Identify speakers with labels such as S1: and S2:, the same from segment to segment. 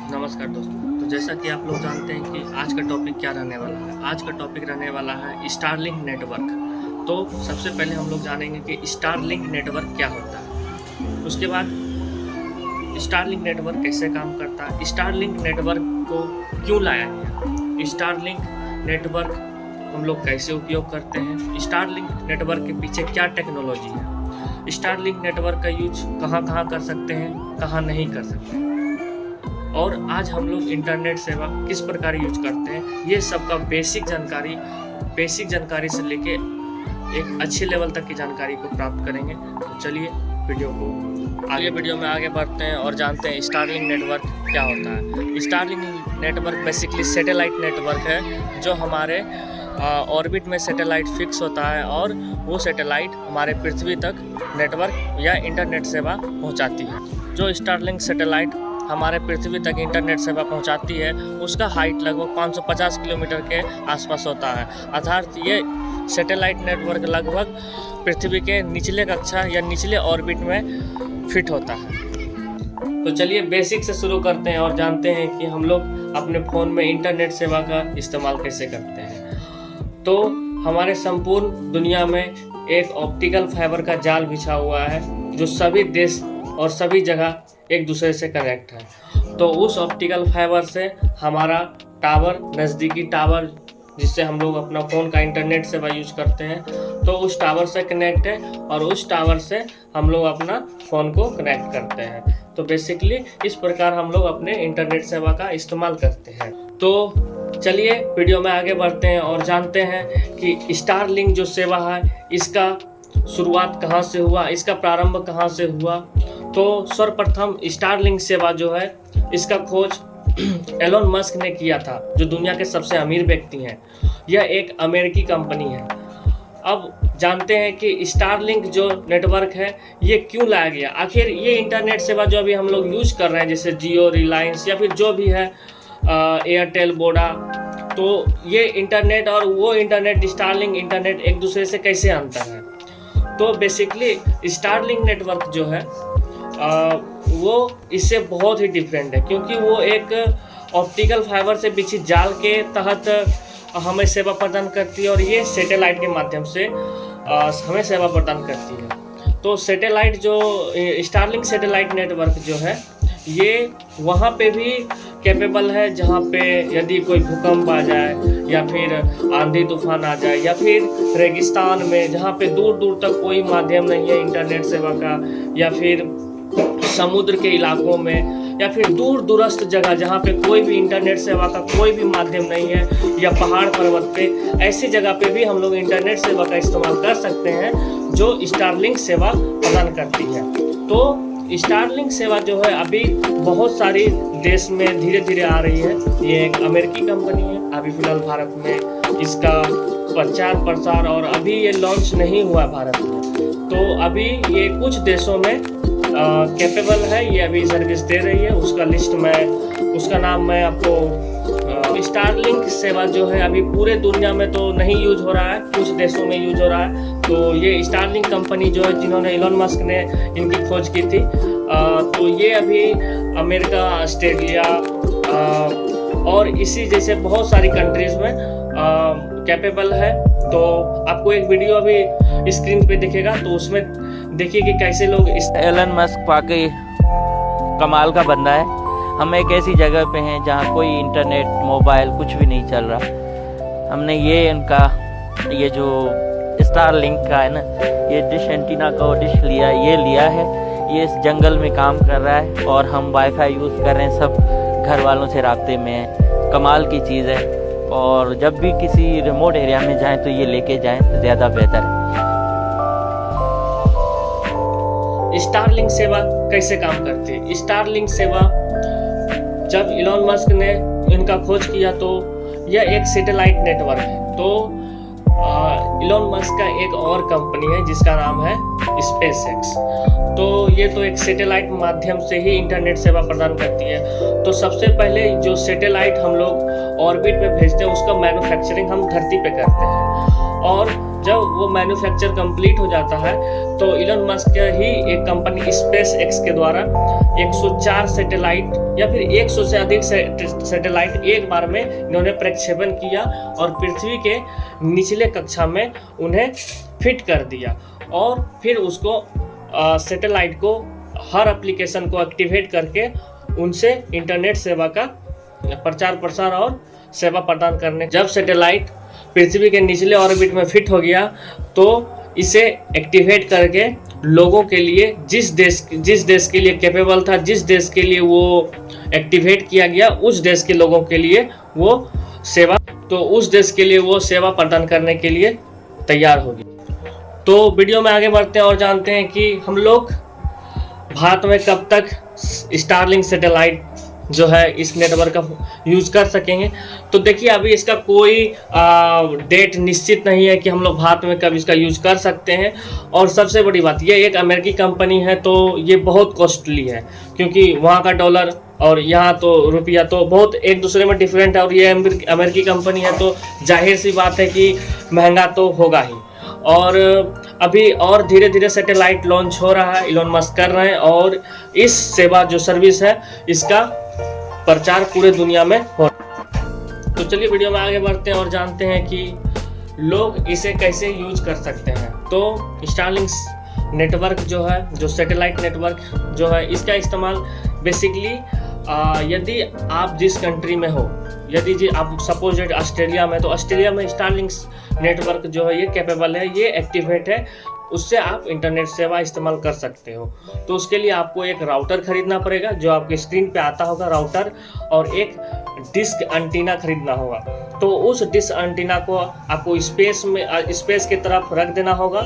S1: नमस्कार दोस्तों। तो जैसा कि आप लोग जानते हैं कि आज का टॉपिक क्या रहने वाला है। आज का टॉपिक रहने वाला है स्टारलिंक नेटवर्क। तो सबसे पहले हम लोग जानेंगे कि स्टारलिंक नेटवर्क क्या होता है। उसके बाद स्टारलिंक नेटवर्क कैसे काम करता है, स्टारलिंक नेटवर्क को क्यों लाया गया, स्टारलिंक नेटवर्क हम लोग कैसे उपयोग करते हैं, स्टारलिंक नेटवर्क के पीछे क्या टेक्नोलॉजी है, स्टारलिंक नेटवर्क का यूज कहाँ कहाँ कर सकते हैं, कहाँ नहीं कर सकते, और आज हम लोग इंटरनेट सेवा किस प्रकार यूज करते हैं, ये सब का बेसिक जानकारी से लेके एक अच्छे लेवल तक की जानकारी को प्राप्त करेंगे। तो चलिए वीडियो में आगे बढ़ते हैं और जानते हैं स्टारलिंक नेटवर्क क्या होता है। Starlink network basically satellite network है जो हमारे ऑर्बिट में सैटेलाइट फिक्स होता है और वो सैटेलाइट हमारे पृथ्वी तक नेटवर्क या इंटरनेट सेवा पहुंचाती है। जो स्टारलिंक सैटेलाइट हमारे पृथ्वी तक इंटरनेट सेवा पहुंचाती है उसका हाइट लगभग 550 किलोमीटर के आसपास होता है। अर्थात ये सैटेलाइट नेटवर्क लगभग पृथ्वी के निचले कक्षा या निचले ऑर्बिट में फिट होता है। तो चलिए बेसिक से शुरू करते हैं और जानते हैं कि हम लोग अपने फ़ोन में इंटरनेट सेवा का इस्तेमाल कैसे करते हैं। तो हमारे संपूर्ण दुनिया में एक ऑप्टिकल फाइबर का जाल बिछा हुआ है जो सभी देश और सभी जगह एक दूसरे से कनेक्ट है। तो उस ऑप्टिकल फाइबर से हमारा टावर, नज़दीकी टावर जिससे हम लोग अपना फ़ोन का इंटरनेट सेवा यूज करते हैं, तो उस टावर से कनेक्ट है और उस टावर से हम लोग अपना फ़ोन को कनेक्ट करते हैं। तो बेसिकली इस प्रकार हम लोग अपने इंटरनेट सेवा का इस्तेमाल करते हैं। तो चलिए वीडियो में आगे बढ़ते हैं और जानते हैं कि स्टारलिंक जो सेवा है इसका शुरुआत कहाँ से हुआ, इसका प्रारंभ कहाँ से हुआ। तो सर्वप्रथम स्टारलिंक सेवा जो है इसका खोज एलोन मस्क ने किया था, जो दुनिया के सबसे अमीर व्यक्ति हैं। यह एक अमेरिकी कंपनी है। अब जानते हैं कि स्टारलिंक जो नेटवर्क है ये क्यों लाया गया। आखिर ये इंटरनेट सेवा जो अभी हम लोग यूज कर रहे हैं जैसे जियो, रिलायंस या फिर जो भी है एयरटेल, वोडा, तो ये इंटरनेट और वो इंटरनेट, स्टारलिंक इंटरनेट एक दूसरे से कैसे अंतर है। तो बेसिकली स्टारलिंक नेटवर्क जो है वो इससे बहुत ही डिफरेंट है, क्योंकि वो एक ऑप्टिकल फाइबर से बिछी जाल के तहत हमें सेवा प्रदान करती है और ये सैटेलाइट के माध्यम से हमें सेवा प्रदान करती है। तो सैटेलाइट जो स्टारलिंक सैटेलाइट नेटवर्क जो है ये वहाँ पे भी कैपेबल है जहाँ पे यदि कोई भूकंप आ जाए या फिर आंधी तूफान आ जाए या फिर रेगिस्तान में जहाँ पे दूर दूर तक कोई माध्यम नहीं है इंटरनेट सेवा का, या फिर समुद्र के इलाकों में या फिर दूर दूरस्थ जगह जहाँ पे कोई भी इंटरनेट सेवा का कोई भी माध्यम नहीं है, या पहाड़ पर्वत पे, ऐसी जगह पे भी हम लोग इंटरनेट सेवा का इस्तेमाल कर सकते हैं जो स्टारलिंक सेवा प्रदान करती है। तो स्टारलिंक सेवा जो है अभी बहुत सारी देश में धीरे धीरे आ रही है। ये एक अमेरिकी कंपनी है। अभी फिलहाल भारत में इसका प्रचार प्रसार और अभी ये लॉन्च नहीं हुआ भारत में। तो अभी ये कुछ देशों में कैपेबल है, ये अभी सर्विस दे रही है। उसका नाम मैं आपको स्टारलिंक सेवा जो है अभी पूरे दुनिया में तो नहीं यूज हो रहा है, कुछ देशों में यूज हो रहा है। तो ये स्टारलिंक कंपनी जो है जिन्होंने एलोन मस्क ने इनकी खोज की थी, तो ये अभी अमेरिका, ऑस्ट्रेलिया और इसी जैसे बहुत सारी कंट्रीज में कैपेबल है। तो आपको एक वीडियो अभी स्क्रीन पे दिखेगा, तो उसमें देखिए कि कैसे लोग
S2: एलन मस्क वाकई कमाल का बंदा है। हम एक ऐसी जगह पे हैं जहाँ कोई इंटरनेट, मोबाइल कुछ भी नहीं चल रहा। हमने ये जो स्टारलिंक का है ना, ये डिश एंटीना का डिश लिया है। ये इस जंगल में काम कर रहा है और हम वाईफाई यूज़ कर रहे हैं, सब घर वालों से राब्ते में हैं। कमाल की चीज़ है और जब भी किसी रिमोट एरिया में जाएं तो ये लेके जाएं तो ज़्यादा बेहतर है।
S1: स्टारलिंक सेवा कैसे काम करती है। स्टारलिंक सेवा जब एलोन मस्क ने इनका खोज किया तो यह एक सैटेलाइट नेटवर्क है। तो एलोन मस्क का एक और कंपनी है जिसका नाम है स्पेसएक्स। तो ये तो एक सैटेलाइट माध्यम से ही इंटरनेट सेवा प्रदान करती है। तो सबसे पहले जो सैटेलाइट हम लोग ऑर्बिट में भेजते हैं उसका मैन्युफैक्चरिंग हम धरती पे करते हैं। और जब वो मैन्युफैक्चर कंप्लीट हो जाता है तो इलोन मस्क ही एक कंपनी स्पेस एक्स के द्वारा 104 सैटेलाइट या फिर 100 से अधिक सैटेलाइट एक बार में इन्होंने प्रक्षेपण किया और पृथ्वी के निचले कक्षा में उन्हें फिट कर दिया। और फिर उसको सैटेलाइट को हर एप्लीकेशन को एक्टिवेट करके उनसे इंटरनेट सेवा का प्रचार प्रसार और सेवा प्रदान करने। जब सैटेलाइट पृथ्वी के निचले ऑर्बिट में फिट हो गया तो इसे एक्टिवेट करके लोगों के लिए जिस देश के लिए कैपेबल था, जिस देश के लिए वो एक्टिवेट किया गया, उस देश के लोगों के लिए वो सेवा प्रदान करने के लिए तैयार होगी। तो वीडियो में आगे बढ़ते हैं और जानते हैं कि हम लोग भारत में कब तक स्टारलिंक सैटेलाइट जो है इस नेटवर्क का यूज़ कर सकेंगे। तो देखिए, अभी इसका कोई डेट निश्चित नहीं है कि हम लोग भारत में कब इसका यूज़ कर सकते हैं। और सबसे बड़ी बात, ये एक अमेरिकी कंपनी है तो ये बहुत कॉस्टली है, क्योंकि वहाँ का डॉलर और यहाँ तो रुपया तो बहुत एक दूसरे में डिफरेंट है। और ये अमेरिकी कंपनी है तो जाहिर सी बात है कि महंगा तो होगा ही। और अभी और धीरे धीरे सैटेलाइट लॉन्च हो रहा है, इलोन मस्क कर रहे हैं और इस सेवा जो सर्विस है इसका प्रचार पूरे दुनिया में हो। तो चलिए वीडियो में आगे बढ़ते हैं और जानते हैं कि लोग इसे कैसे यूज कर सकते हैं। तो स्टारलिंक नेटवर्क जो है, जो सैटेलाइट नेटवर्क जो है, इसका इस्तेमाल बेसिकली यदि आप जिस कंट्री में हो, यदि जी आप सपोज ऑस्ट्रेलिया में, तो ऑस्ट्रेलिया में स्टारलिंक नेटवर्क जो है ये कैपेबल है, ये एक्टिवेट है, उससे आप इंटरनेट सेवा इस्तेमाल कर सकते हो। तो उसके लिए आपको एक राउटर खरीदना पड़ेगा जो आपके स्क्रीन पे आता होगा, राउटर, और एक डिस्क एंटीना खरीदना होगा। तो उस डिस्क एंटीना को आपको स्पेस की तरफ रख देना होगा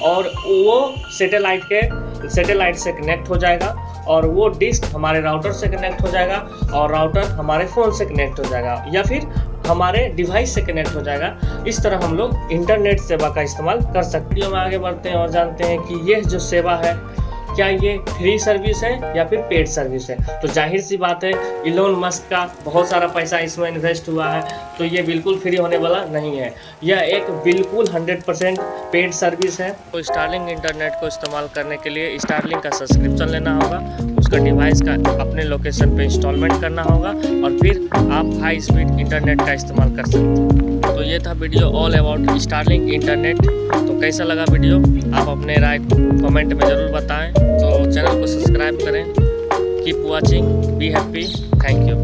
S1: और वो सैटेलाइट से कनेक्ट हो जाएगा और वो डिस्क हमारे राउटर से कनेक्ट हो जाएगा और राउटर हमारे फ़ोन से कनेक्ट हो जाएगा या फिर हमारे डिवाइस से कनेक्ट हो जाएगा। इस तरह हम लोग इंटरनेट सेवा का इस्तेमाल कर सकते हैं। हम आगे बढ़ते हैं और जानते हैं कि यह जो सेवा है क्या ये फ्री सर्विस है या फिर पेड सर्विस है। तो जाहिर सी बात है, इलोन मस्क का बहुत सारा पैसा इसमें इन्वेस्ट हुआ है तो ये बिल्कुल फ्री होने वाला नहीं है। यह एक बिल्कुल 100% पेड सर्विस है। तो स्टारलिंक इंटरनेट को इस्तेमाल करने के लिए स्टारलिंक का सब्सक्रिप्शन लेना होगा, उसका डिवाइस का अपने लोकेशन पे इंस्टॉलमेंट करना होगा और फिर आप हाई स्पीड इंटरनेट का इस्तेमाल कर सकते हैं। तो ये था video all about Starlink internet. तो कैसा लगा वीडियो, आप अपने राय कमेंट में ज़रूर बताएं। तो चैनल को सब्सक्राइब करें। Keep watching, be happy, thank you.